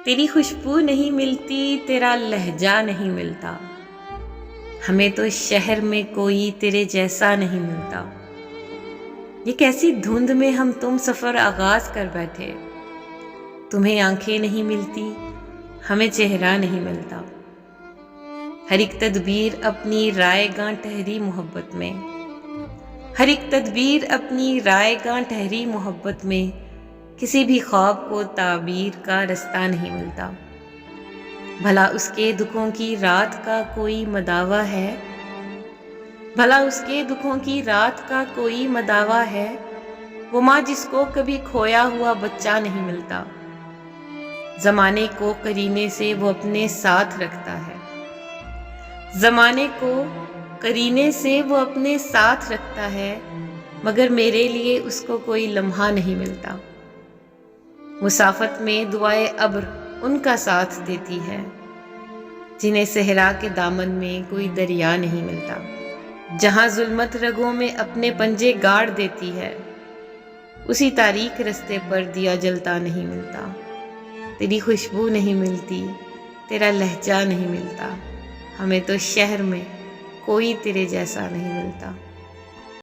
تیری خوشبو نہیں ملتی، تیرا لہجہ نہیں ملتا، ہمیں تو شہر میں کوئی تیرے جیسا نہیں ملتا۔ یہ کیسی دھند میں ہم تم سفر آغاز کر بیٹھے، تمہیں آنکھیں نہیں ملتی، ہمیں چہرہ نہیں ملتا۔ ہر ایک تدبیر اپنی رائے گاں ٹھہری محبت میں، ہر ایک تدبیر اپنی رائے گاں ٹھہری محبت میں، کسی بھی خواب کو تعبیر کا رستہ نہیں ملتا۔ بھلا اس کے دکھوں کی رات کا کوئی مداوا ہے، بھلا اس کے دکھوں کی رات کا کوئی مداوا ہے، وہ ماں جس کو کبھی کھویا ہوا بچہ نہیں ملتا۔ زمانے کو قرینے سے وہ اپنے ساتھ رکھتا ہے، زمانے کو قرینے سے وہ اپنے ساتھ رکھتا ہے، مگر میرے لیے اس کو کوئی لمحہ نہیں ملتا۔ مسافت میں دعائے ابر ان کا ساتھ دیتی ہے، جنہیں صحرا کے دامن میں کوئی دریا نہیں ملتا۔ جہاں ظلمت رگوں میں اپنے پنجے گاڑ دیتی ہے، اسی تاریک رستے پر دیا جلتا نہیں ملتا۔ تیری خوشبو نہیں ملتی، تیرا لہجہ نہیں ملتا، ہمیں تو شہر میں کوئی تیرے جیسا نہیں ملتا۔